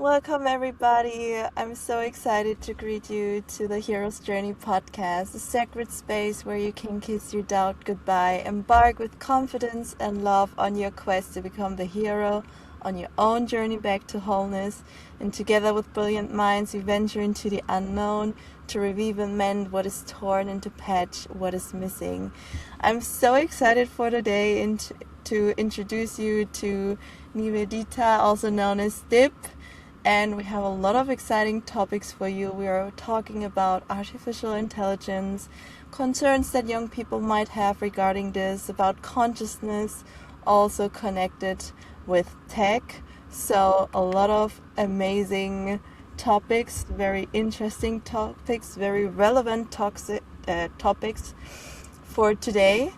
Welcome, everybody. I'm so excited to greet you to the Hero's Journey podcast, a sacred space where you can kiss your doubt goodbye, embark with confidence and love on your quest to become the hero on your own journey back to wholeness. And together with brilliant minds, we venture into the unknown to revive and mend what is torn and to patch what is missing. I'm so excited for today and to introduce you to Nivedita, also known as Dip. And we have a lot of exciting topics for you. We are talking about artificial intelligence, concerns that young people might have regarding this, about consciousness, also connected with tech. So, a lot of amazing topics, very interesting topics, very relevant topics for today.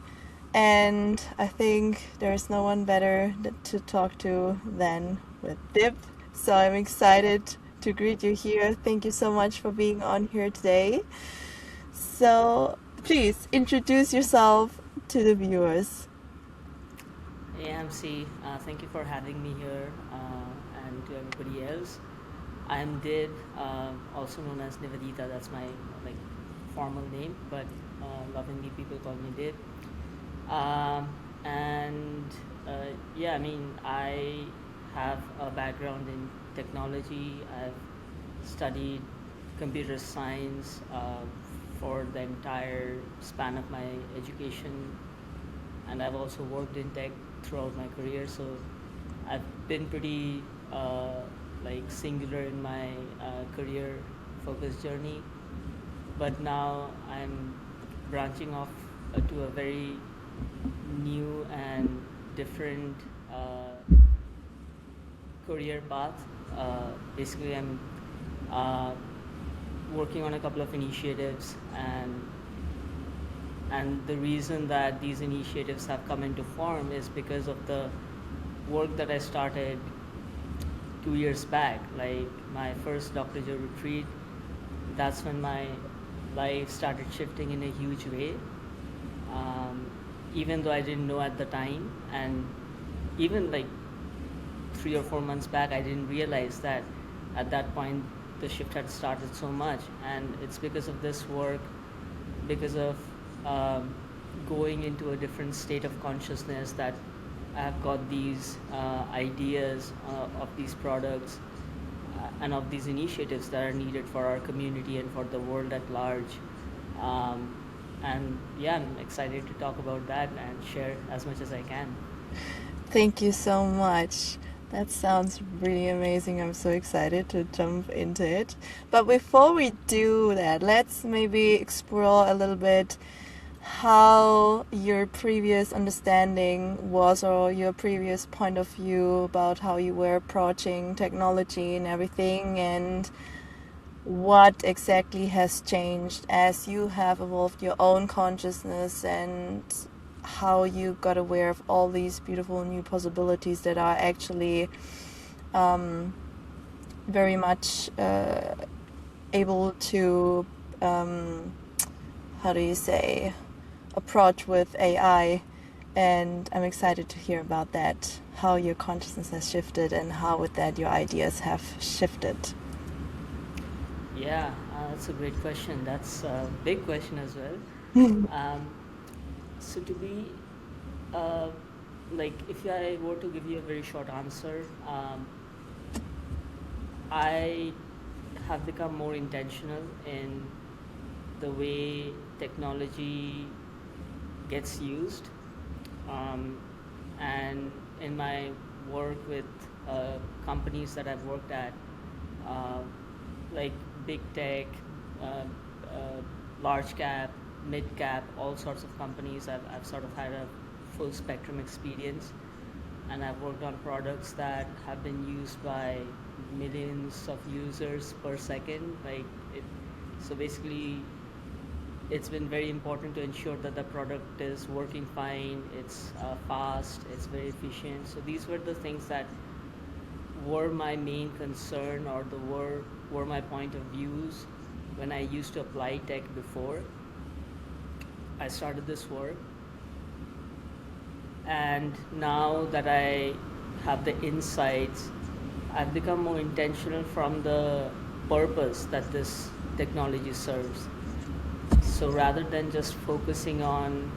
And I think there's no one better to talk to than with Dip. So I'm excited to greet you here. Thank you so much for being on here today. So please introduce yourself to the viewers. Hey, MC, thank you for having me here and to everybody else. I'm Dib, also known as Nivedita. That's my like formal name, but lovingly people call me Dib. Um, and yeah, I mean, I have a background in technology. I've studied computer science for the entire span of my education, and I've also worked in tech throughout my career. So I've been pretty singular in my career focused journey, but now I'm branching off to a very new and different career path. Basically, I'm uh, working on a couple of initiatives, and the reason that these initiatives have come into form is because of the work that I started 2 years back, like my first Dr. Joe retreat. That's when my life started shifting in a huge way. Um, Even though I didn't know at the time, and even like 3 or 4 months back, I didn't realize that at that point the shift had started so much. And it's because of this work, because of um, going into a different state of consciousness, that I have got these ideas of these products and of these initiatives that are needed for our community and for the world at large. Um, and yeah, I'm excited to talk about that and share as much as I can. Thank you so much. That sounds really amazing. I'm so excited to jump into it. But before we do that, let's maybe explore a little bit how your previous understanding was, or your previous point of view about how you were approaching technology and everything, and what exactly has changed as you have evolved your own consciousness, and how you got aware of all these beautiful new possibilities that are actually very much able to, how do you say, approach with AI. And I'm excited to hear about that, how your consciousness has shifted and how with that your ideas have shifted. Yeah, that's a great question. That's a big question as well. Um, so to be uh, if I were to give you a very short answer, I have become more intentional in the way technology gets used, um, and in my work with companies that I've worked at, uh, like big tech, uh, uh, large cap, mid cap, all sorts of companies. I've sort of had a full spectrum experience, and I've worked on products that have been used by millions of users per second. So basically, it's been very important to ensure that the product is working fine, it's fast, it's very efficient. So these were the things that were my main concern, or were my point of views when I used to apply tech before I started this work. And now that I have the insights, I've become more intentional from the purpose that this technology serves. So rather than just focusing on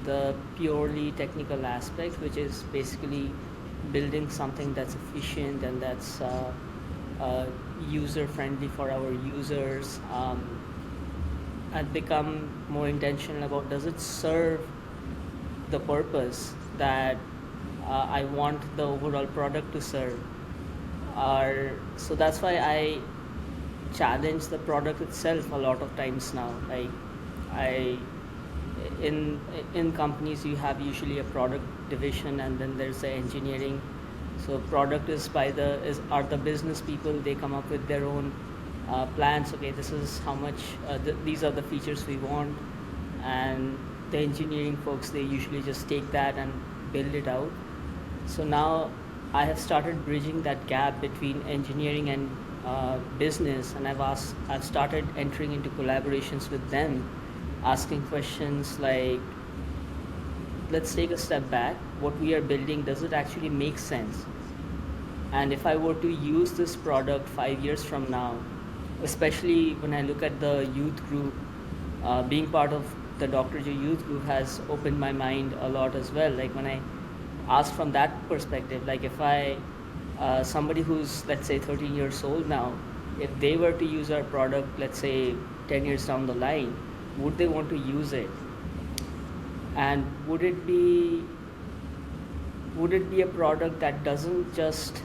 the purely technical aspect, which is basically building something that's efficient and that's uh, user friendly for our users, I've become more intentional about, does it serve the purpose that I want the overall product to serve. So that's why I challenge the product itself a lot of times now. Like I in in companies you have usually a product division and then there's the engineering. So product is by the is are the business people. They come up with their own plans. Okay, this is how much these are the features we want, and the engineering folks, they usually just take that and build it out. So now I have started bridging that gap between engineering and business, and I've started entering into collaborations with them, asking questions like, let's take a step back. What we are building, does it actually make sense? And if I were to use this product 5 years from now, especially when I look at the youth group, being part of the Dr. J youth group has opened my mind a lot as well. Like when I ask from that perspective, like if somebody who's, let's say, 13 years old now, if they were to use our product, let's say 10 years down the line, would they want to use it? And would it be a product that doesn't just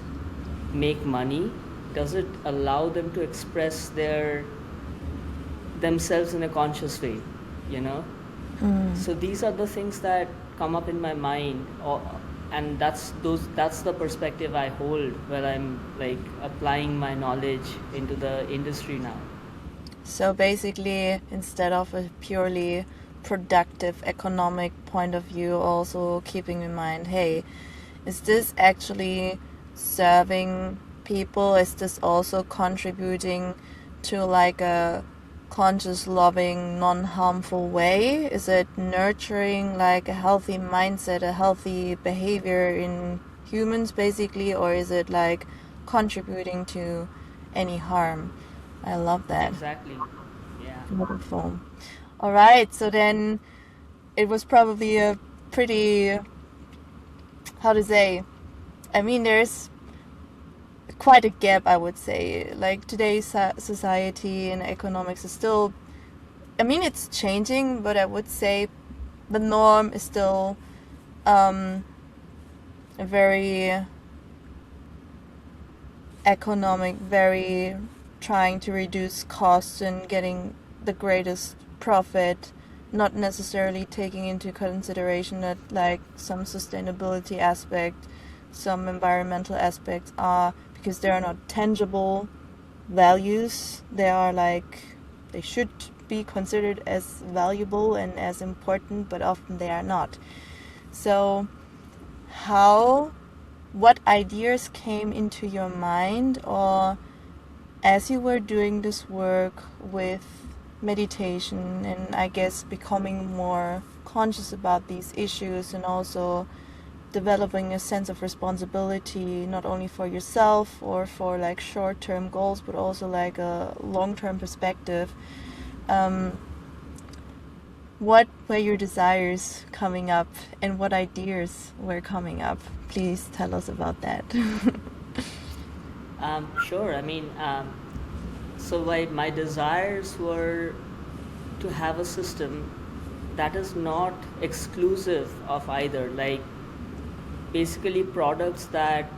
make money? Does it allow them to express themselves in a conscious way, you know? So these are the things that come up in my mind, and that's the perspective I hold when I'm like applying my knowledge into the industry now. So basically, instead of a purely productive economic point of view, also keeping in mind, hey, is this actually serving people? Is this also contributing to like a conscious, loving, non-harmful way? Is it nurturing like a healthy mindset, a healthy behavior in humans basically, or is it like contributing to any harm? I love that. Exactly. Yeah. Beautiful. All right, so then it was probably a pretty, how to say, I mean, there's quite a gap, I would say. Like today's society and economics is still, I mean, it's changing, but I would say the norm is still a very economic, very trying to reduce costs and getting the greatest profit, not necessarily taking into consideration that like some sustainability aspect, some environmental aspects are, because they are not tangible values, they are like, they should be considered as valuable and as important, but often they are not. So how, what ideas came into your mind, or as you were doing this work with meditation and I guess becoming more conscious about these issues and also developing a sense of responsibility not only for yourself or for like short-term goals but also like a long-term perspective, what were your desires coming up and what ideas were coming up? Please tell us about that. Sure. I mean, so my desires were to have a system that is not exclusive of either. Like basically products that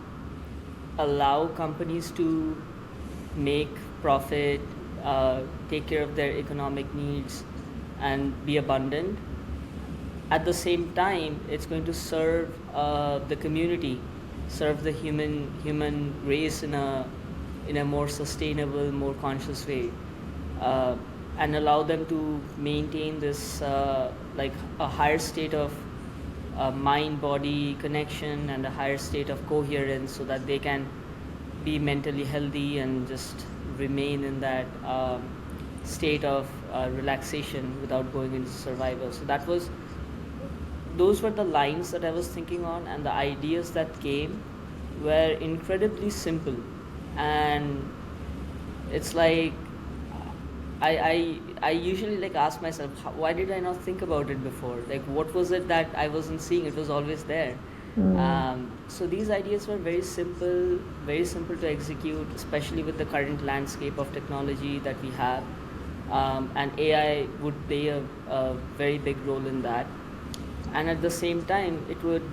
allow companies to make profit, take care of their economic needs, and be abundant. At the same time, it's going to serve the community, serve the human race in a more sustainable, more conscious way, uh, and allow them to maintain this like a higher state of mind body connection and a higher state of coherence, so that they can be mentally healthy and just remain in that state of relaxation without going into survival. So those were the lines that I was thinking on, and the ideas that came were incredibly simple, and it's like I usually like ask myself, why did I not think about it before? Like, what was it that I wasn't seeing? It was always there. So these ideas were very simple to execute, especially with the current landscape of technology that we have. And AI would play a very big role in that. And at the same time, it would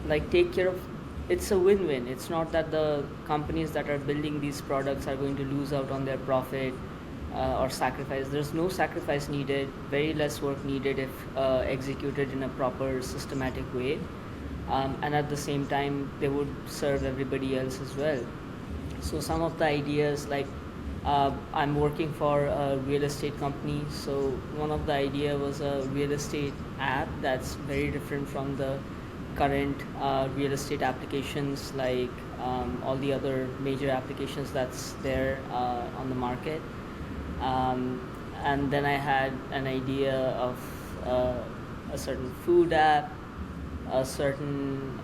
like take care of, it's a win-win. It's not that the companies that are building these products are going to lose out on their profit or sacrifice. There's no sacrifice needed, very less work needed if executed in a proper systematic way. And at the same time, they would serve everybody else as well. So some of the ideas, like I'm working for a real estate company, so one of the idea was a real estate app that's very different from the current real estate applications, like all the other major applications that's there on the market. um, and then I had an idea of uh, a certain food app, a certain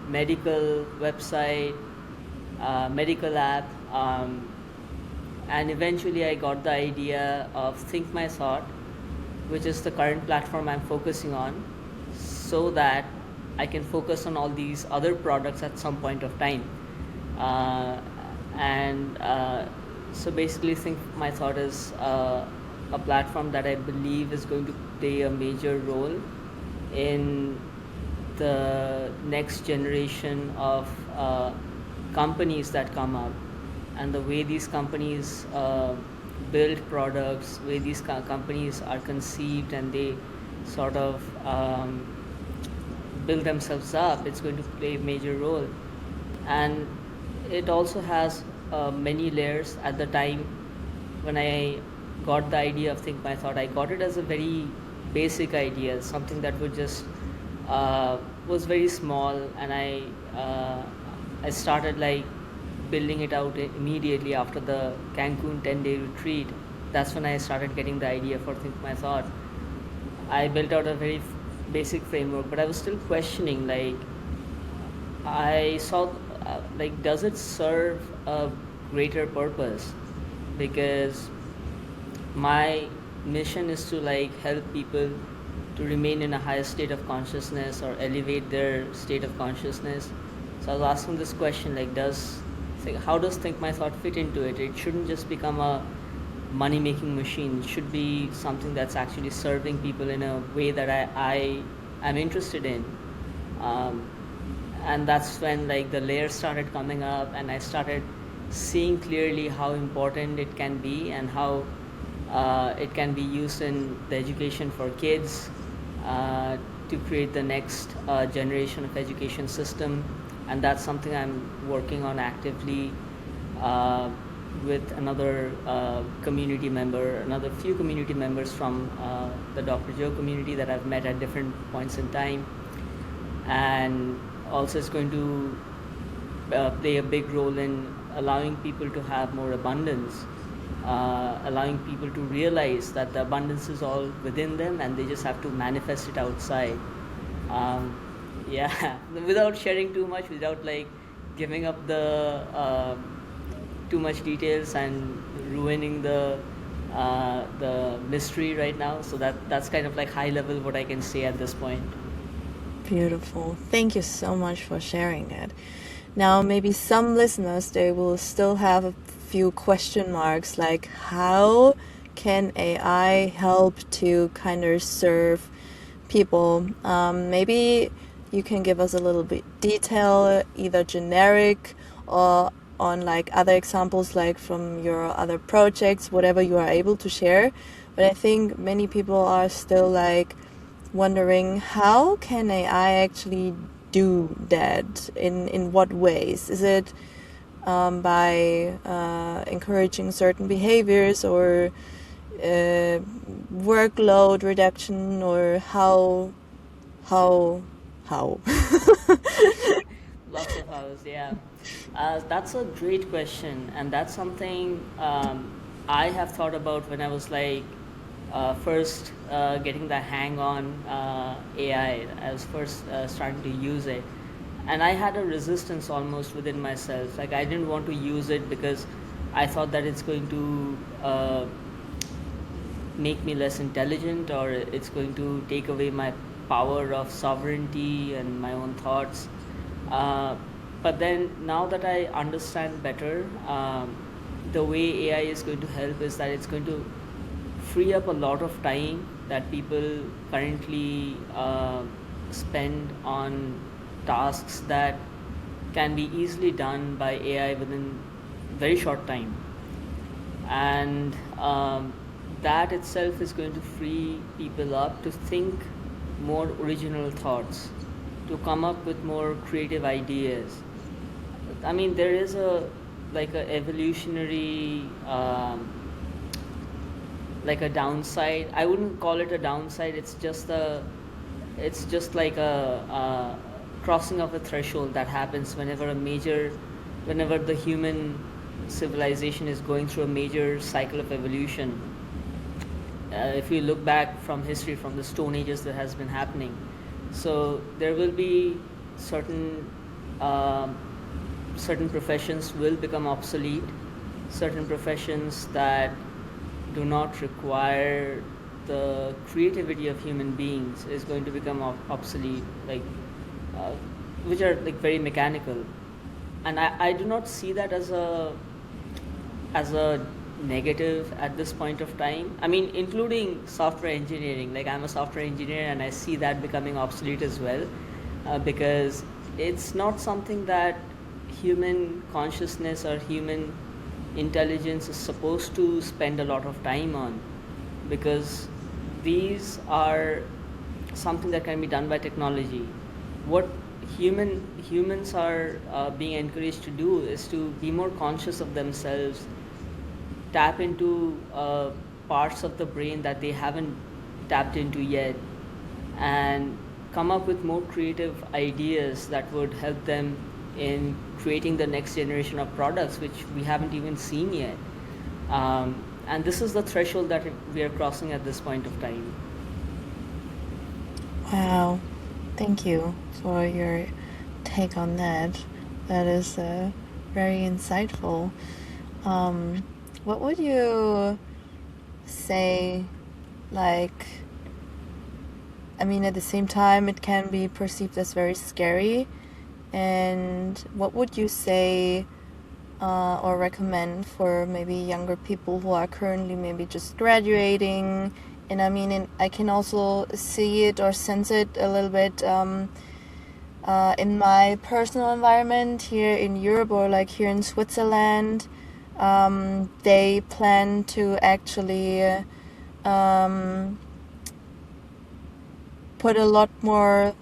medical website, medical app, and eventually I got the idea of Think My Thought, which is the current platform I'm focusing on, so that I can focus on all these other products at some point of time. Uh, and So basically, Think My Thought is a platform that I believe is going to play a major role in the next generation of companies that come up, and the way these companies build products, way these companies are conceived, and they sort of build themselves up. It's going to play a major role. And it also has many layers. At the time when I got the idea of Think My Thought, I got it as a very basic idea, something that would just was very small, and I started like building it out immediately after the Cancun 10-day retreat. That's when I started getting the idea for Think My Thought. I built out a very basic framework, but I was still questioning, like, I saw, like, does it serve a greater purpose? Because my mission is to like help people to remain in a higher state of consciousness or elevate their state of consciousness. So I was asking this question, like, how does Think My Thought fit into it? It shouldn't just become a money making machine. It should be something that's actually serving people in a way that I am interested in. um, and that's when like the layers started coming up, and I started seeing clearly how important it can be, and how it can be used in the education for kids, uh, to create the next generation of education system. And that's something I'm working on actively uh, with another community member, another few community members from the Dr. Joe community that I've met at different points in time. And also it's going to play a big role in allowing people to have more abundance, allowing people to realize that the abundance is all within them, and they just have to manifest it outside. um, yeah, without sharing too much, without like giving up the too much details and ruining the mystery right now. So that's kind of like high level what I can say at this point. Beautiful. Thank you so much for sharing that. Now, maybe some listeners, they will still have a few question marks, like how can AI help to kind of serve people? Maybe you can give us a little bit detail, either generic or on like other examples, like from your other projects, whatever you are able to share. But I think many people are still like wondering, how can AI actually do that? In what ways? Is it by encouraging certain behaviors, or workload reduction, or how how? Lots of hours, yeah. That's a great question, and that's something I have thought about when I was like first getting the hang on AI. I was first starting to use it, And I had a resistance almost within myself. Like, I didn't want to use it because I thought that it's going to make me less intelligent, or it's going to take away my power of sovereignty and my own thoughts. Uh, but then, now that I understand better, the way AI is going to help is that it's going to free up a lot of time that people currently spend on tasks that can be easily done by AI within very short time. And that itself is going to free people up to think more original thoughts, to come up with more creative ideas. I mean, there is a like a evolutionary like a downside. I wouldn't call it a downside. It's just like a crossing of a threshold that happens whenever the human civilization is going through a major cycle of evolution. If you look back from history, from the Stone Ages, that has been happening. So there will be certain um, certain professions will become obsolete. Certain professions that do not require the creativity of human beings is going to become obsolete, like uh, which are like very mechanical. And I do not see that as a negative at this point of time. I mean, including software engineering. Like, I'm a software engineer, and I see that becoming obsolete as well, because it's not something that human consciousness or human intelligence is supposed to spend a lot of time on, because these are something that can be done by technology. What humans are being encouraged to do is to be more conscious of themselves, tap into parts of the brain that they haven't tapped into yet, and come up with more creative ideas that would help them in creating the next generation of products which we haven't even seen yet. And this is the threshold that we are crossing at this point of time. Wow, thank you for your take on that. That is very insightful. What would you say, like, I mean, at the same time, it can be perceived as very scary. And what would you say or recommend for maybe younger people who are currently maybe just graduating? And I mean, I can also see it or sense it a little bit in my personal environment here in Europe, or like here in Switzerland. They plan to actually put a lot more,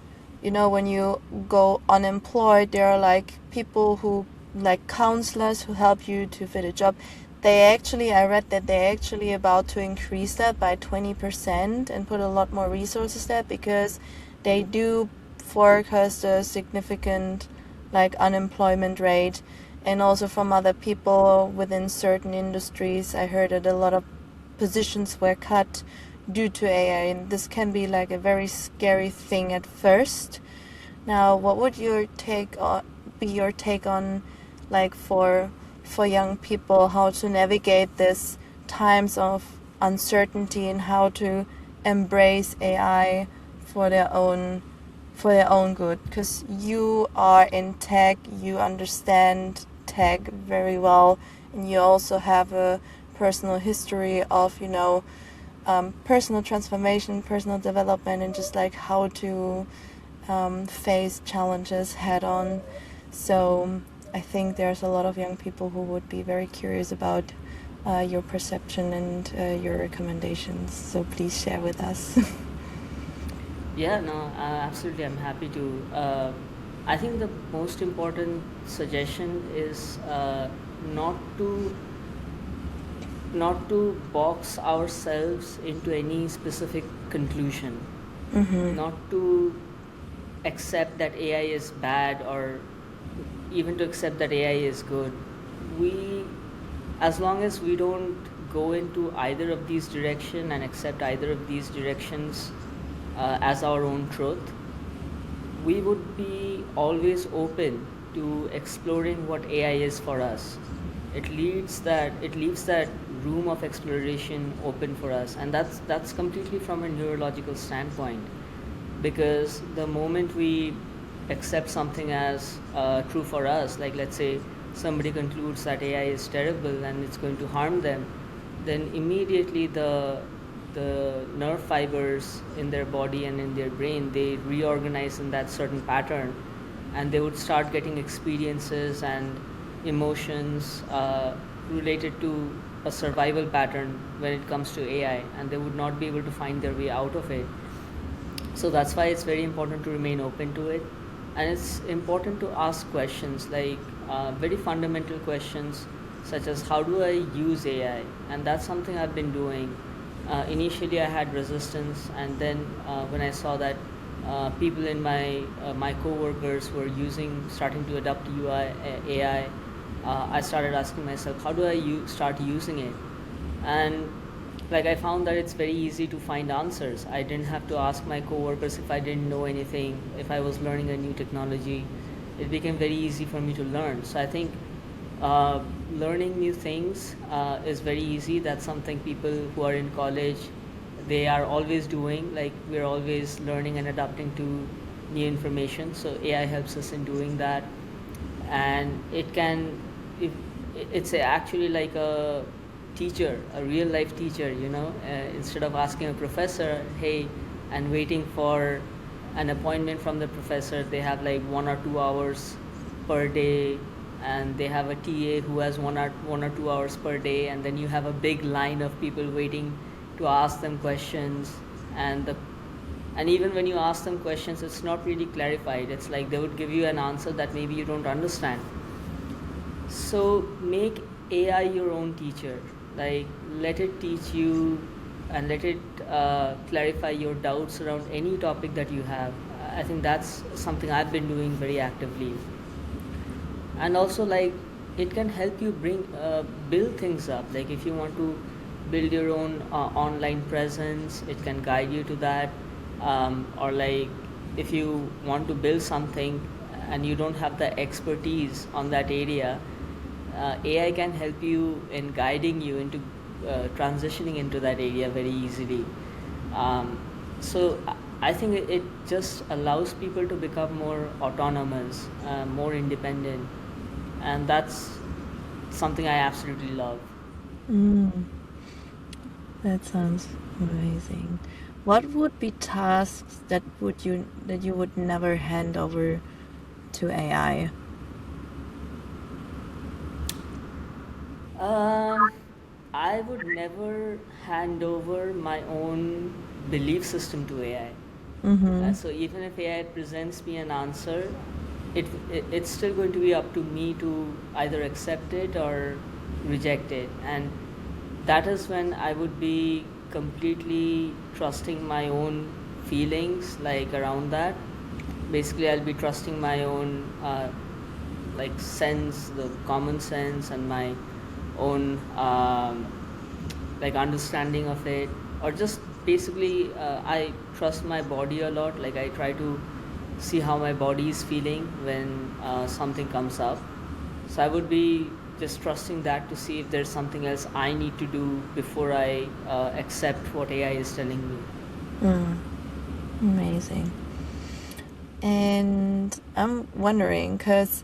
when you go unemployed, there are like people who, like counselors who help you to fit a job. I read that they're actually about to increase that by 20% and put a lot more resources there, because they do forecast a significant like unemployment rate. And also from other people within certain industries, I heard that a lot of positions were cut due to AI, and this can be like a very scary thing at first. Now, what would be your take on, like, for young people, how to navigate this times of uncertainty and how to embrace AI for their own good? Because you are in tech, you understand tech very well, and you also have a personal history of personal transformation, personal development, and just like how to face challenges head on. So I think there's a lot of young people who would be very curious about your perception and your recommendations. So please share with us. Yeah, no, absolutely. I'm happy to. I think the most important suggestion is not to not to box ourselves into any specific conclusion, not to accept that AI is bad, or even to accept that AI is good. We, as long as we don't go into either of these direction and accept either of these directions as our own truth, we would be always open to exploring what AI is for us. It leaves that room of exploration open for us, and that's completely from a neurological standpoint. Because the moment we accept something as true for us, like let's say somebody concludes that AI is terrible and it's going to harm them, then immediately the nerve fibers in their body and in their brain, they reorganize in that certain pattern, and they would start getting experiences and emotions related to a survival pattern when it comes to AI, and they would not be able to find their way out of it. So that's why it's very important to remain open to it, and it's important to ask questions like very fundamental questions, such as how do I use AI. And that's something I've been doing. Initially I had resistance, and then when I saw that people in my co-workers were starting to adopt AI, I started asking myself, how do I start using it. And like, I found that it's very easy to find answers. I didn't have to ask my coworkers if I didn't know anything. If I was learning a new technology, it became very easy for me to learn. So I think uh, learning new things is very easy. That's something people who are in college, they are always doing. Like, we're always learning and adapting to new information, so AI helps us in doing that. And if, it's actually like a teacher, a real life teacher, instead of asking a professor, hey, and waiting for an appointment from the professor. They have like 1 or 2 hours per day, and they have a TA who has 1 or 2 hours per day, and then you have a big line of people waiting to ask them questions. And even when you ask them questions, it's not really clarified. It's like they would give you an answer that maybe you don't understand. So make AI your own teacher. Like, let it teach you, and let it clarify your doubts around any topic that you have. I think that's something I've been doing very actively. And also, like, it can help you build things up. Like, if you want to build your own online presence, it can guide you to that. Or like, if you want to build something and you don't have the expertise on that area, AI can help you in guiding you into transitioning into that area very easily. So I think it just allows people to become more autonomous, more independent, and that's something I absolutely love. Mm, that sounds amazing. What would be tasks that you would never hand over to AI? Um, I would never hand over my own belief system to AI. Mm-hmm. So even if AI presents me an answer, it's still going to be up to me to either accept it or reject it. And that is when I would be completely trusting my own feelings, like, around that. Basically, I'll be trusting my own like sense, the common sense, and my own like understanding of it. Or just basically, I trust my body a lot. Like, I try to see how my body is feeling when something comes up. So I would be just trusting that to see if there's something else I need to do before I accept what AI is telling me. Mm, amazing. And I'm wondering, because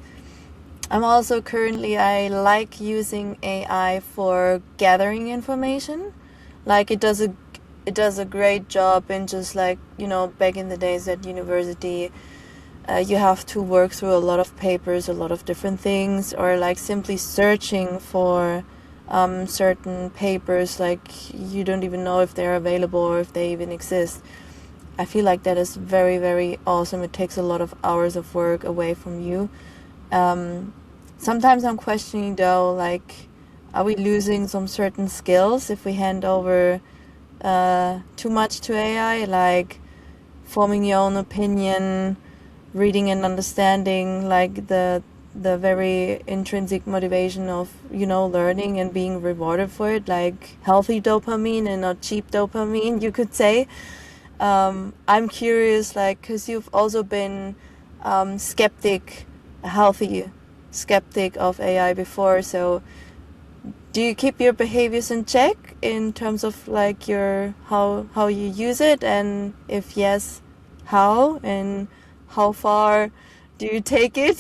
I'm also currently, I like using AI for gathering information. Like, it does a great job in just like, back in the days at university, you have to work through a lot of papers, a lot of different things, or like simply searching for certain papers, like you don't even know if they're available or if they even exist. I feel like that is very, very awesome. It takes a lot of hours of work away from you. Um, Sometimes I'm questioning though, like, are we losing some certain skills if we hand over too much to AI, like forming your own opinion, reading and understanding, like the very intrinsic motivation of learning and being rewarded for it, like healthy dopamine and not cheap dopamine, you could say. I'm curious, like, because you've also been skeptic, a healthy skeptic of AI before. So do you keep your behaviors in check in terms of like your how you use it, and if yes, how, and how far do you take it?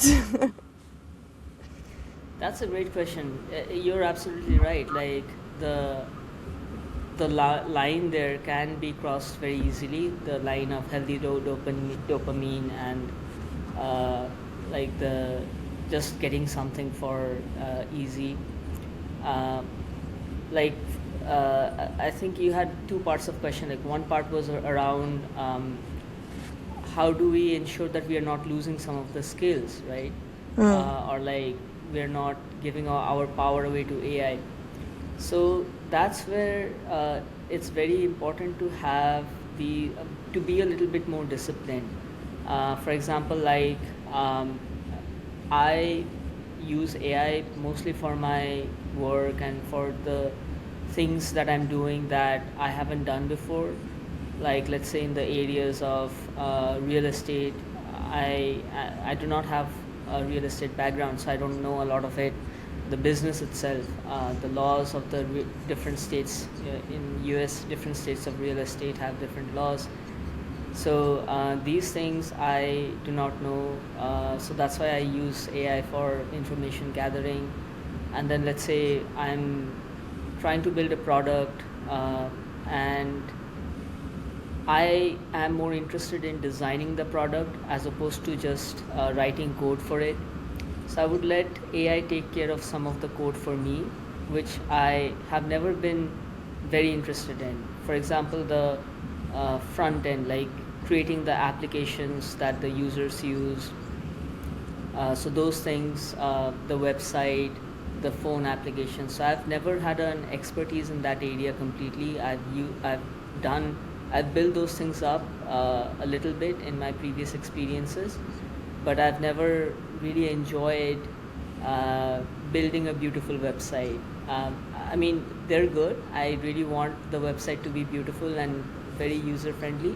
That's a great question. You're absolutely right. Like the line there can be crossed very easily. The line of healthy dopamine and uh, like the just getting something for easy. Uh, like I think you had two parts of question. Like one part was around how do we ensure that we are not losing some of the skills, right? Mm. Or like we're not giving our power away to AI. So that's where it's very important to have to be a little bit more disciplined. For example, like I use AI mostly for my work and for the things that I'm doing that I haven't done before. Like let's say in the areas of real estate, I do not have a real estate background, so I don't know a lot of it. The business itself, the laws of the different states in US, different states of real estate have different laws. So these things I do not know. So that's why I use AI for information gathering. And then let's say I'm trying to build a product, and I am more interested in designing the product as opposed to just writing code for it. So I would let AI take care of some of the code for me, which I have never been very interested in. For example, the front end, like creating the applications that the users use, so those things, the website, the phone application. So I've never had an expertise in that area completely. I've done, I've built those things up a little bit in my previous experiences, but I've never really enjoyed uh, building a beautiful website. I mean, they're good. I really want the website to be beautiful and very user friendly,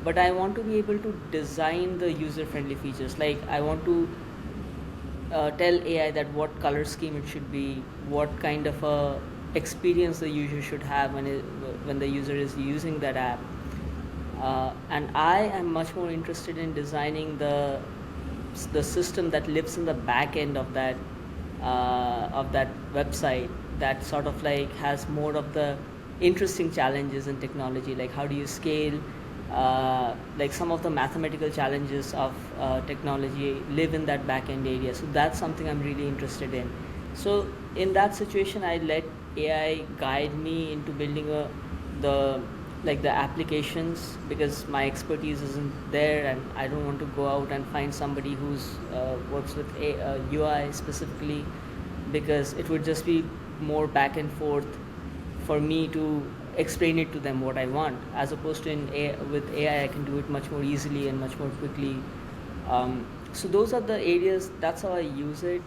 but I want to be able to design the user friendly features. Like I want to tell AI that what color scheme it should be, what kind of a experience the user should have when the user is using that app. And I am much more interested in designing the system that lives in the back end of that website, that sort of like has more of the interesting challenges in technology, like how do you scale, like some of the mathematical challenges of technology live in that back end area. So that's something I'm really interested in. So in that situation, I let AI guide me into building the like the applications, because my expertise isn't there, and I don't want to go out and find somebody who's works with UI specifically, because it would just be more back and forth for me to explain it to them what I want, as opposed to with AI I can do it much more easily and much more quickly. So those are the areas, that's how I use it.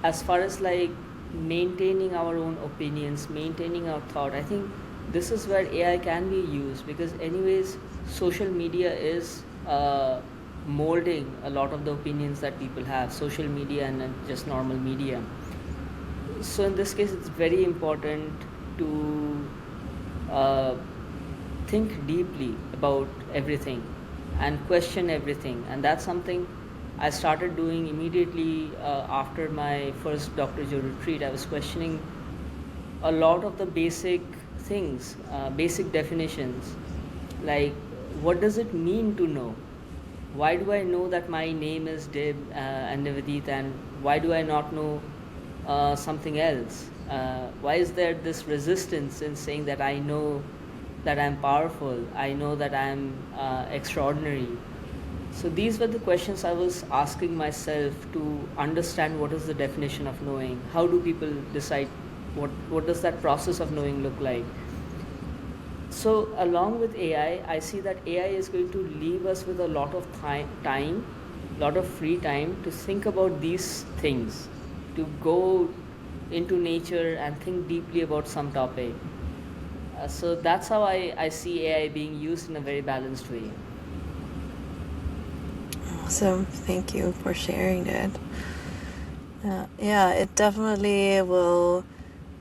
As far as like maintaining our own opinions, maintaining our thought, I think this is where AI can be used, because anyways social media is molding a lot of the opinions that people have, social media and just normal media. So in this case it's very important to uh, think deeply about everything and question everything, and that's something I started doing immediately after my first Dr. Joe retreat. I was questioning a lot of the basic things, basic definitions, like what does it mean to know? Why do I know that my name is Dib and Nivedita, and why do I not know something else? Why is there this resistance in saying that I know that I'm powerful, I know that I'm extraordinary? So these were the questions I was asking myself to understand what is the definition of knowing. How do people decide what does that process of knowing look like? So along with AI, I see that AI is going to leave us with a lot of time, lot of free time to think about these things, to go into nature and think deeply about some topic. So that's how I see AI being used in a very balanced way. Awesome. Thank you for sharing that. Yeah, it definitely will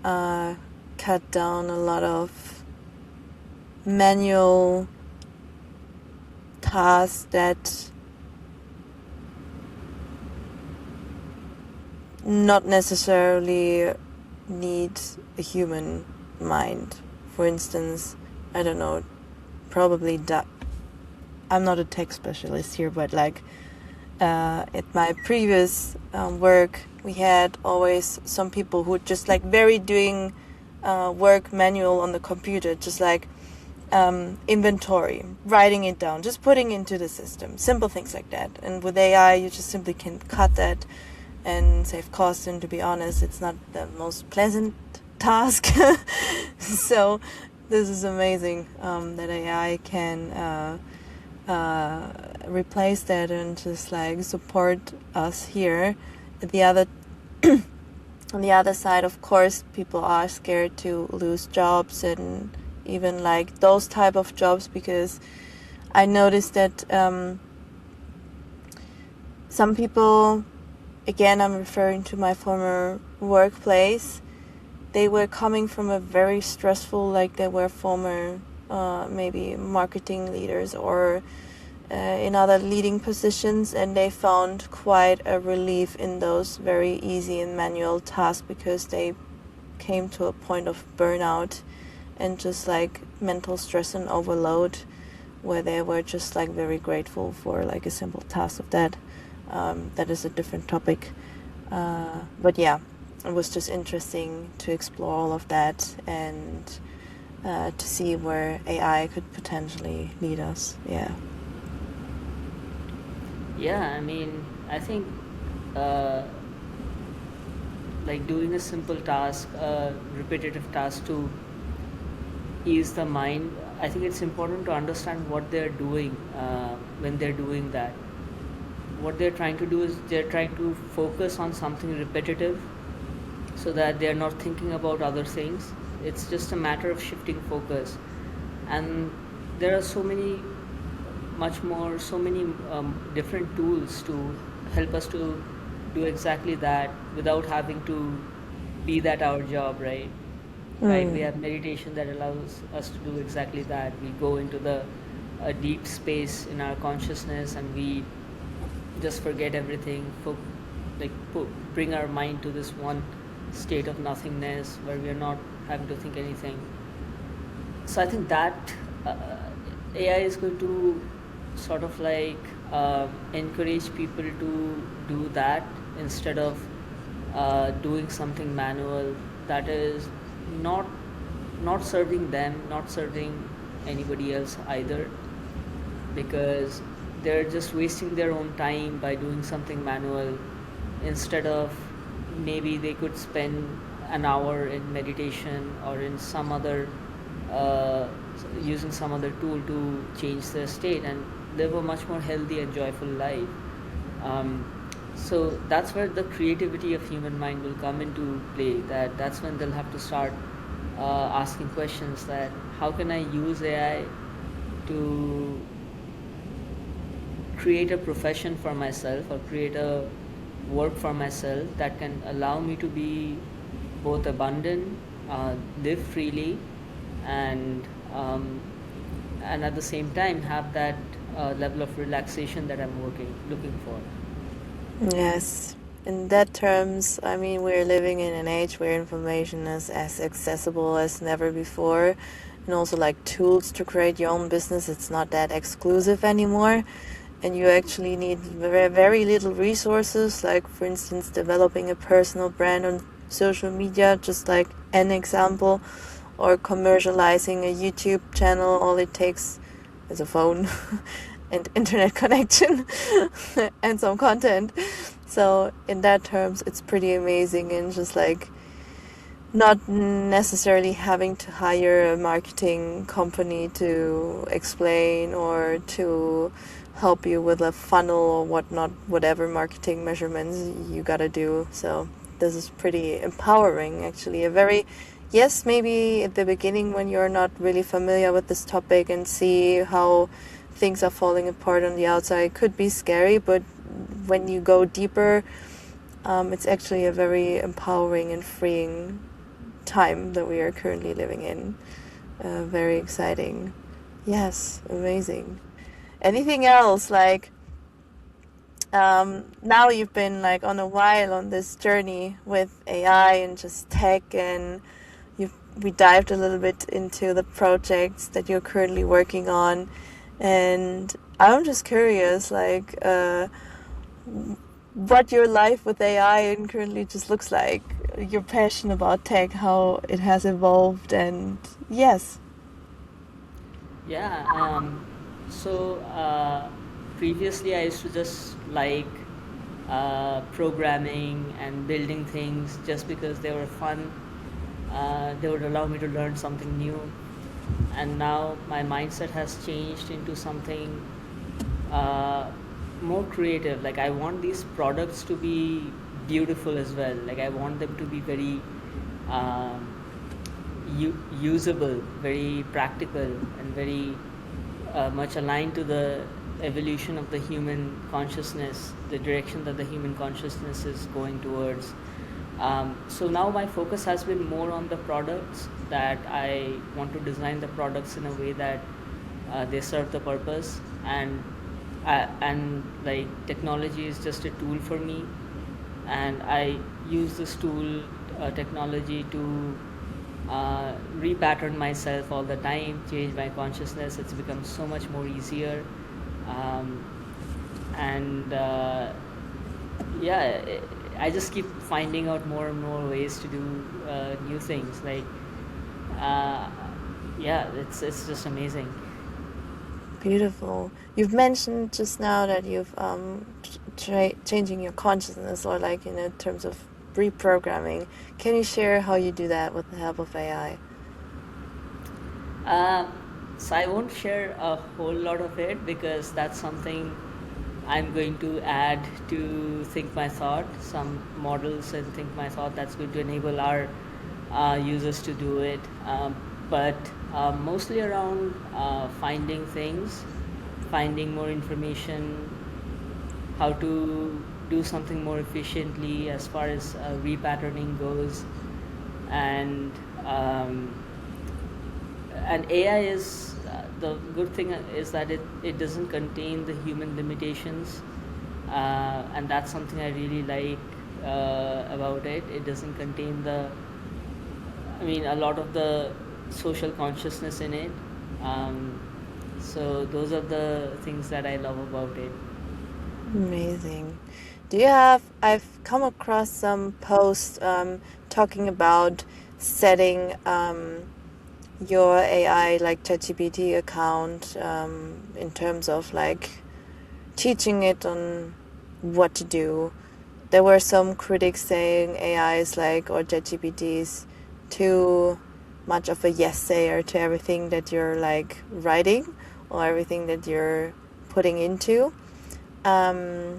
cut down a lot of manual tasks that not necessarily need a human mind. For instance, I don't know, probably I'm not a tech specialist here, but like at my previous work, we had always some people who would just like very doing work manual on the computer, just like inventory, writing it down, just putting into the system, simple things like that. And with AI, you just simply can cut that and save costs. And to be honest, it's not the most pleasant task. So this is amazing that AI can replace that and just like support us here. At the other on the other side, of course, people are scared to lose jobs and even like those type of jobs, because I noticed that some people, again, I'm referring to my former workplace, they were coming from a very stressful, like they were former maybe marketing leaders or in other leading positions, and they found quite a relief in those very easy and manual tasks because they came to a point of burnout and just like mental stress and overload, where they were just like very grateful for like a simple task of that. That is a different topic, but yeah, it was just interesting to explore all of that and to see where AI could potentially lead us. Yeah, I mean, I think uh, like doing a simple task, a repetitive task to ease the mind, I think it's important to understand what they're doing when they're doing that. What they're trying to do is they're trying to focus on something repetitive so that they're not thinking about other things. It's just a matter of shifting focus. And there are so many different tools to help us to do exactly that without having to be that our job, right? Right, we Mm. have meditation that allows us to do exactly that. We go into the a deep space in our consciousness and we just forget everything, bring our mind to this one state of nothingness where we are not having to think anything. So I think that uh, AI is going to sort of like encourage people to do that instead of doing something manual that is not not serving them, not serving anybody else either, because they're just wasting their own time by doing something manual instead of maybe they could spend an hour in meditation or in some other uh, using some other tool to change their state and live a much more healthy and joyful life. um, so that's where the creativity of human mind will come into play. That's when they'll have to start asking questions that how can I use AI to create a profession for myself or create a work for myself that can allow me to be both abundant, live freely, and um, and at the same time have that level of relaxation that I'm looking for. Yes. In that terms, I mean, we're living in an age where information is as accessible as never before. And also, like tools to create your own business, it's not that exclusive anymore. And you actually need very, very little resources, like, for instance, developing a personal brand on social media, just like an example, or commercializing a YouTube channel. All it takes is a phone and internet connection and some content. So in that terms, it's pretty amazing, and just like not necessarily having to hire a marketing company to explain or to help you with a funnel or whatnot, whatever marketing measurements you gotta do. So this is pretty empowering, actually. A very, yes, maybe at the beginning when you're not really familiar with this topic and see how things are falling apart on the outside, it could be scary, but when you go deeper, it's actually a very empowering and freeing time that we are currently living in. Very exciting. Yes, amazing. Anything else? Like, now you've been like on a while on this journey with AI and just tech, and we dived a little bit into the projects that you're currently working on, and I'm just curious, like, what your life with AI and currently just looks like, your passion about tech, how it has evolved, and yes. Yeah. So previously, I used to just like programming and building things just because they were fun. They would allow me to learn something new. And now my mindset has changed into something uh, more creative. Like, I want these products to be beautiful as well. Like, I want them to be very um, usable, very practical, and very much aligned to the evolution of the human consciousness, the direction that the human consciousness is going towards. So now my focus has been more on the products, that I want to design the products in a way that they serve the purpose, and like, technology is just a tool for me, and I use this tool, technology, to repattern myself all the time, change my consciousness. It's become so much more easier, um, and yeah, I just keep finding out more and more ways to do new things. Like, uh, yeah, it's just amazing. Beautiful. You've mentioned just now that you've changing your consciousness, or like in terms of reprogramming. Can you share how you do that with the help of AI? Uh, so I won't share a whole lot of it, because that's something I'm going to add to Think My Thought, some models in Think My Thought that's going to enable our users to do it. But mostly around finding things, finding more information, how to do something more efficiently as far as repatterning goes, and um, and AI is, the good thing is that it doesn't contain the human limitations, and that's something I really like about it. It doesn't contain a lot of the social consciousness in it. Um, so those are the things that I love about it. Amazing. Do you have, I've come across some posts talking about setting your AI like ChatGPT account in terms of like teaching it on what to do. There were some critics saying AI is like, or ChatGPT is too much of a yes sayer to everything that you're like writing or everything that you're putting into.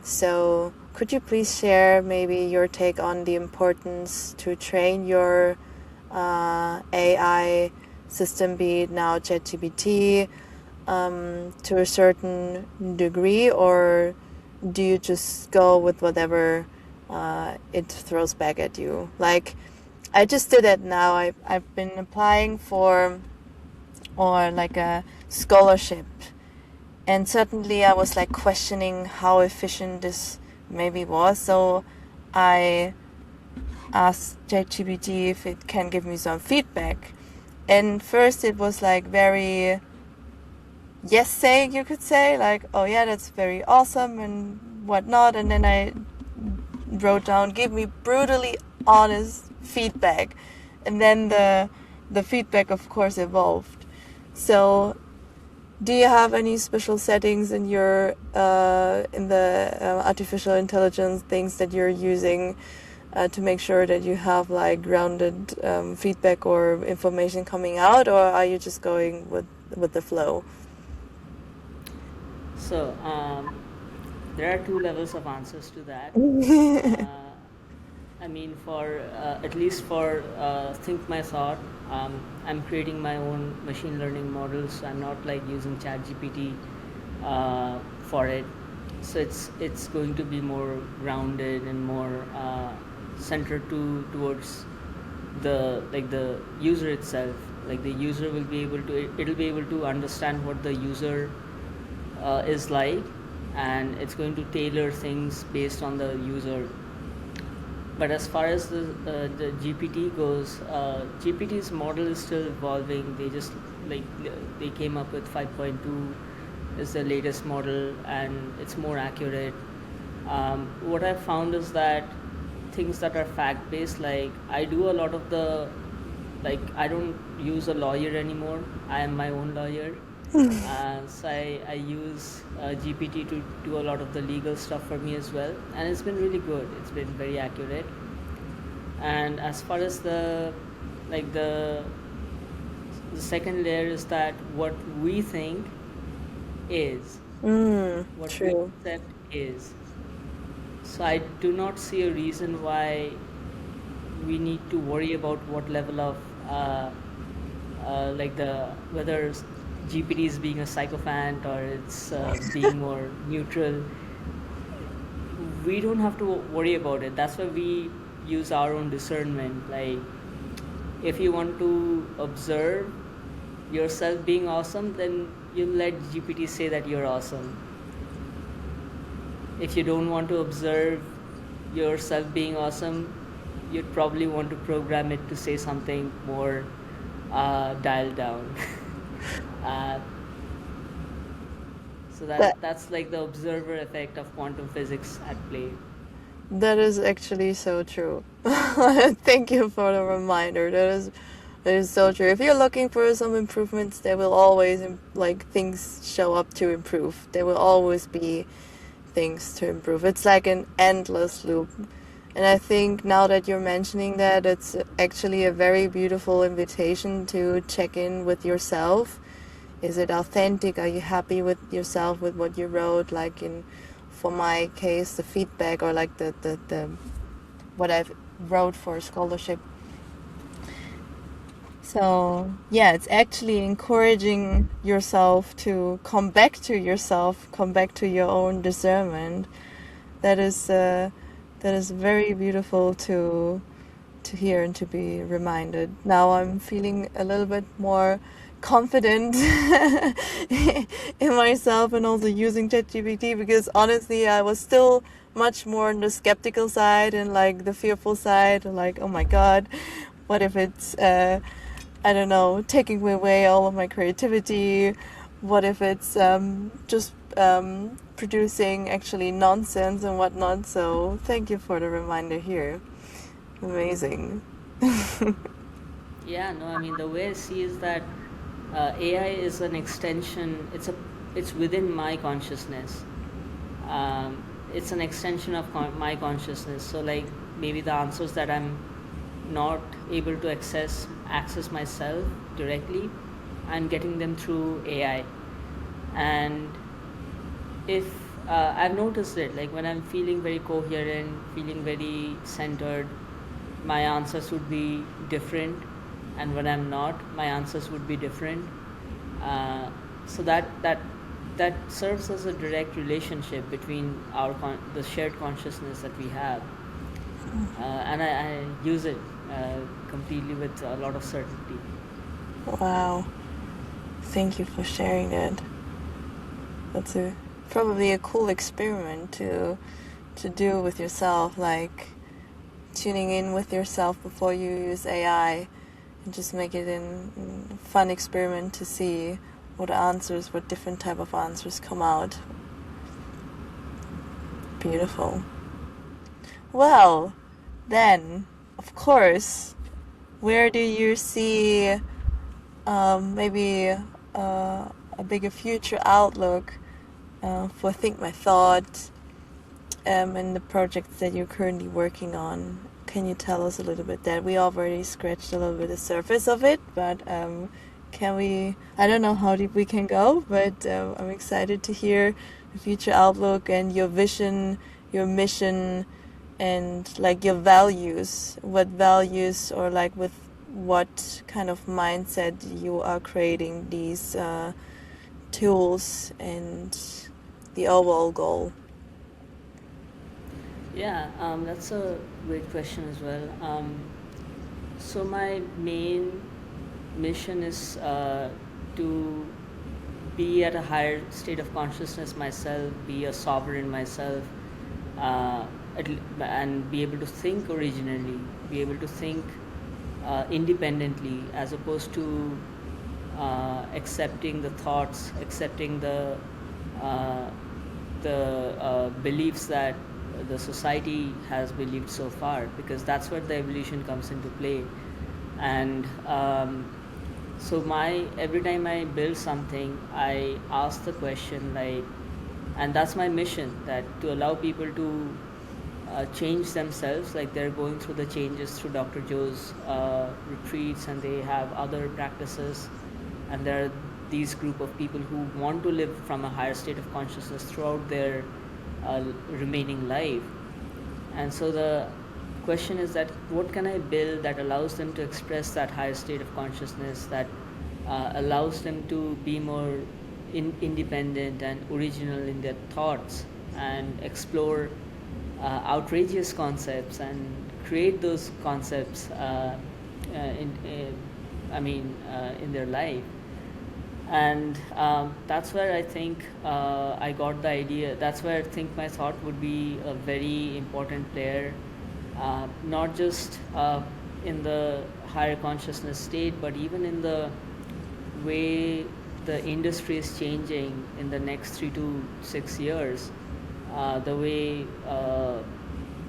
So could you please share maybe your take on the importance to train your AI system, be it now ChatGPT, to a certain degree, or do you just go with whatever it throws back at you? Like, I just did it now. I've been applying for, or like a scholarship, and certainly I was like questioning how efficient this maybe was. So I asked ChatGPT if it can give me some feedback. And first it was like very yes saying, you could say, like, oh yeah, that's very awesome and whatnot. And then I wrote down, give me brutally honest feedback. And then the feedback of course evolved. So do you have any special settings in your in the artificial intelligence things that you're using to make sure that you have like grounded feedback or information coming out, or are you just going with the flow? So there are two levels of answers to that. Uh, for at least for Think My Thought, I'm creating my own machine learning models. So I'm not like using ChatGPT for it. So it's going to be more grounded and more centered towards the user itself. Like the user will be able to it'll be able to understand what the user is like, and it's going to tailor things based on the user. But as far as the GPT goes, GPT's model is still evolving. Like they came up with 5.2 is the latest model, and it's more accurate. What I've found is that things that are fact based, like I do a lot of the, like I don't use a lawyer anymore. I am my own lawyer. So I use GPT to do a lot of the legal stuff for me as well, and it's been really good. It's been very accurate. And as far as like the second layer is that what we think is, what we True. accept is. So I do not see a reason why we need to worry about what level of like the whether GPT is being a sycophant or it's being more neutral. We don't have to worry about it. That's why we use our own discernment. Like if you want to observe yourself being awesome, then you let GPT say that you're awesome. If you don't want to observe yourself being awesome, you'd probably want to program it to say something more dialed down. uh, so That that's like the observer effect of quantum physics at play. that is actually so true. Thank you for the reminder. That is so true. If you're looking for some improvements, there will always like things show up to improve. There will always be things to improve. It's like an endless loop. And I think now that you're mentioning that, it's actually a very beautiful invitation to check in with yourself. Is it authentic? Are you happy with yourself, with what you wrote? Like for my case, the feedback or like the what I've wrote for scholarship. So yeah, it's actually encouraging yourself to come back to yourself, come back to your own discernment. That is very beautiful to hear and to be reminded. Now I'm feeling a little bit more confident in myself and also using ChatGPT, because honestly I was still much more on the skeptical side and like the fearful side, like oh my god, what if it's I don't know, taking away all of my creativity? What if it's just producing actually nonsense and whatnot? So thank you for the reminder here. Amazing. Yeah, no, I mean the way I see is that AI is an extension. It's within my consciousness. It's an extension of my consciousness. So like maybe the answers that I'm not able to access myself directly, I'm getting them through AI. And if I've noticed it, like when I'm feeling very coherent, feeling very centered, my answers would be different, and when I'm not, my answers would be different. uh, so that serves as a direct relationship between the shared consciousness that we have. And I use it completely with a lot of certainty. Wow. Thank you for sharing that. That's probably a cool experiment to do with yourself, like tuning in with yourself before you use AI, and just make it a fun experiment to see what different type of answers come out. Beautiful. Well, then, of course, where do you see maybe a bigger future outlook for Think My Thought and the projects that you're currently working on? Can you tell us a little bit that we already scratched a little bit the surface of it, but can we? I don't know how deep we can go, but I'm excited to hear the future outlook and your vision, your mission, and like your values. What values, or like with what kind of mindset you are creating tools and the overall goal? Yeah, that's a great question as well. So my main mission is to be at a higher state of consciousness myself, be a sovereign myself, uh, and be able to think originally, be able to think independently, as opposed to accepting the thoughts, accepting uh, the beliefs that the society has believed so far, because that's where the evolution comes into play. And so my every time I build something, I ask the question, like, and that's my mission, that to allow people to change themselves, like they're going through the changes through Dr. Joe's retreats, and they have other practices, and there are these group of people who want to live from a higher state of consciousness throughout their remaining life. And so the question is that what can I build that allows them to express that higher state of consciousness, that allows them to be more independent and original in their thoughts, and explore outrageous concepts and create those concepts in their life. And that's where I think I got the idea. That's where I think my thought would be a very important player, not just in the higher consciousness state, but even in the way the industry is changing in the next 3 to 6 years, the way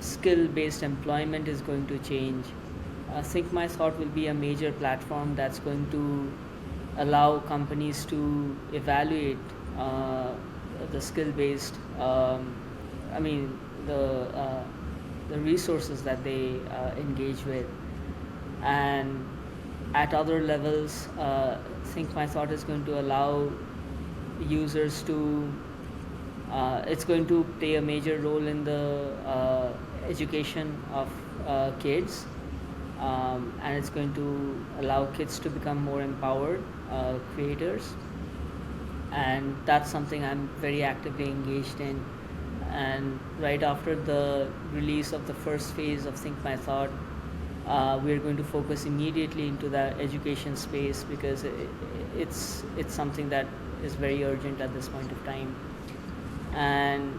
skill-based employment is going to change. I think my thought will be a major platform that's going to allow companies to evaluate the skill-based, I mean, the resources that they engage with. And at other levels, I think my thought is going to allow users to, it's going to play a major role in the education of kids, and it's going to allow kids to become more empowered creators. And that's something I'm very actively engaged in. And right after the release of the first phase of Think My Thought, we're going to focus immediately into that education space, because it's something that is very urgent at this point of time. And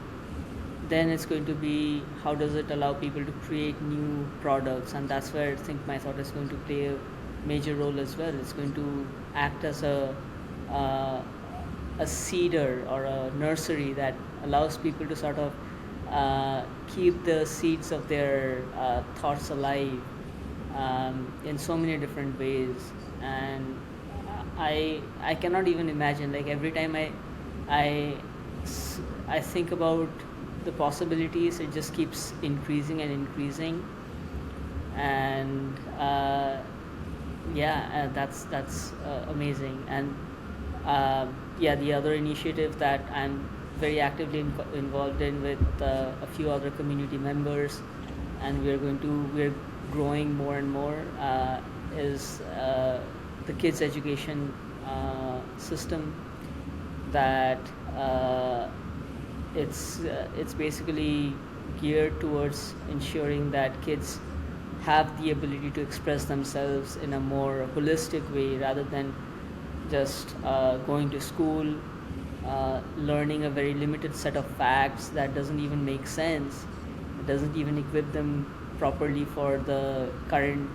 then it's going to be, how does it allow people to create new products, and that's where I think my thought is going to play a major role as well. It's going to act as uh, a seeder or a nursery that allows people to sort of keep the seeds of their thoughts alive in so many different ways. And I cannot even imagine, like, every time I I think about the possibilities, it just keeps increasing and increasing. And that's amazing. And yeah, the other initiative that I'm very actively involved in with a few other community members, and we're growing more and more, is the kids education system, that it's basically geared towards ensuring that kids have the ability to express themselves in a more holistic way, rather than just going to school, learning a very limited set of facts that doesn't even make sense. It doesn't even equip them properly for the current,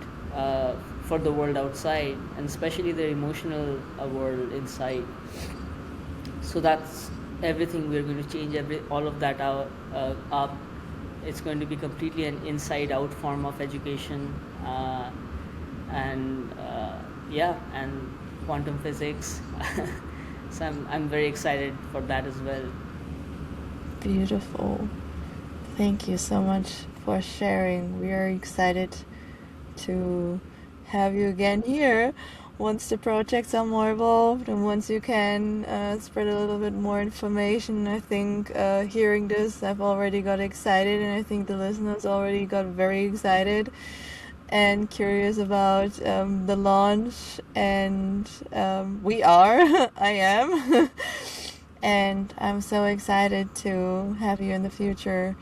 for the world outside, and especially their emotional world inside. So that's everything. We're going to change all of that up. It's going to be completely an inside out form of education, and yeah, and quantum physics. So I'm very excited for that as well. Beautiful. Thank you so much for sharing. We are excited to have you again here once the projects are more evolved and once you can spread a little bit more information. I think hearing this, I've already got excited, and I think the listeners already got very excited. and curious about the launch, and we are. I am. And I'm so excited to have you in the future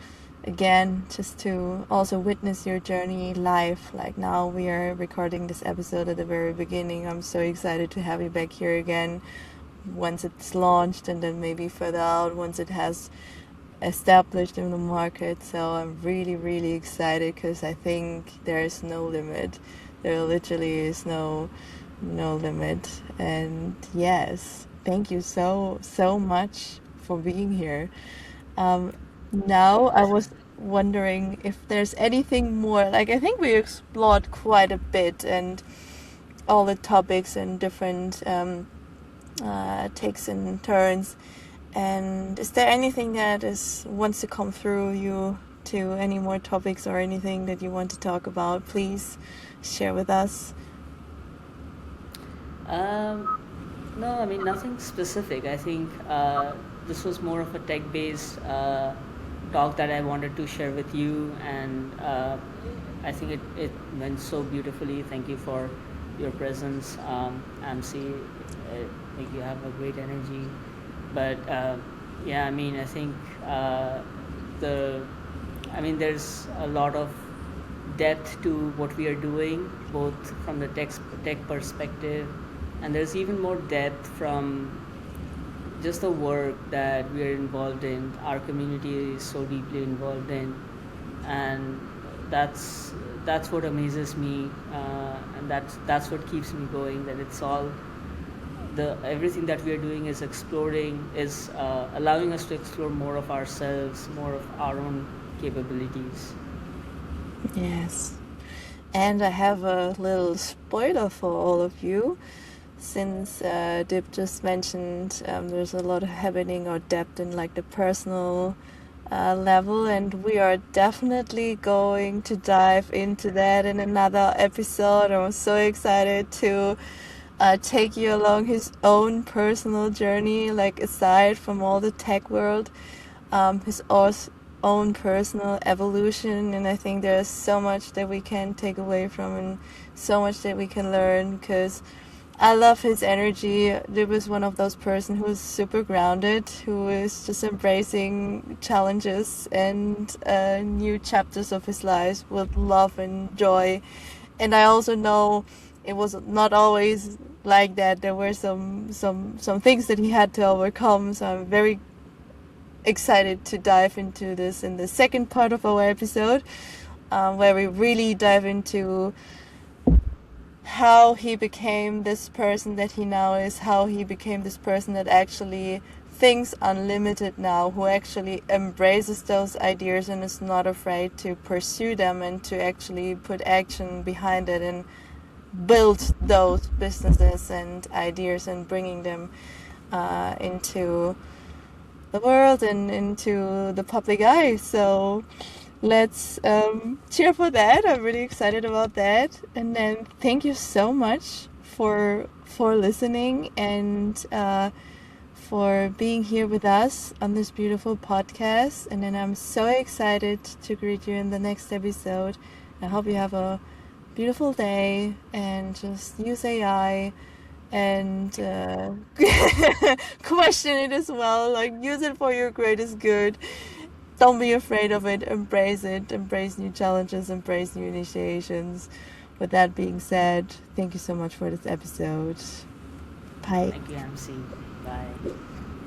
again, just to also witness your journey live. Like now, we are recording this episode at the very beginning. I'm so excited to have you back here again once it's launched, and then maybe further out once it has established in the market. So I'm really, really excited because I think there is no limit. There literally is no limit. And yes, thank you so much for being here. Um, Now I Pleasure. was wondering if there's anything more. Like I think we explored quite a bit and all the topics and different takes and turns. And is there anything that is wants to come through you to any more topics or anything that you want to talk about? Please share with us. Um, no, I mean nothing specific. I think this was more of a tech-based talk that I wanted to share with you, and I think it went so beautifully. Thank you for your presence, MC. Like you have a great energy, but yeah, I mean I think the I mean there's a lot of depth to what we are doing, both from the tech perspective, and there's even more depth from just the work that we are involved in. Our community is so deeply involved in, and that's that's what amazes me, and that's what keeps me going. That it's all the everything that we are doing is exploring, is allowing us to explore more of ourselves, more of our own capabilities. Yes. And I have a little spoiler for all of you. Since Dip just mentioned there's a lot of happening or depth in like the personal level, and we are definitely going to dive into that in another episode. I'm so excited to take you along his own personal journey, like aside from all the tech world, his own personal evolution. And I think there's so much that we can take away from and so much that we can learn because I love his energy. Dib is one of those person who's super grounded, who is just embracing challenges and new chapters of his life with love and joy. And I also know it was not always like that. There were some things that he had to overcome. So I'm very excited to dive into this in the second part of our episode, where we really dive into how he became this person that he now is, how he became this person that actually thinks unlimited now, who actually embraces those ideas and is not afraid to pursue them and to actually put action behind it and build those businesses and ideas and bringing them into the world and into the public eye. So let's cheer for that. I'm really excited about that. And then thank you so much for listening and for being here with us on this beautiful podcast. And then I'm so excited to greet you in the next episode. I hope you have a beautiful day and just use AI and question it as well. Like use it for your greatest good. Don't be afraid of it. Embrace it. Embrace new challenges. Embrace new initiations. With that being said, thank you so much for this episode. Bye. Thank you, MC. Bye.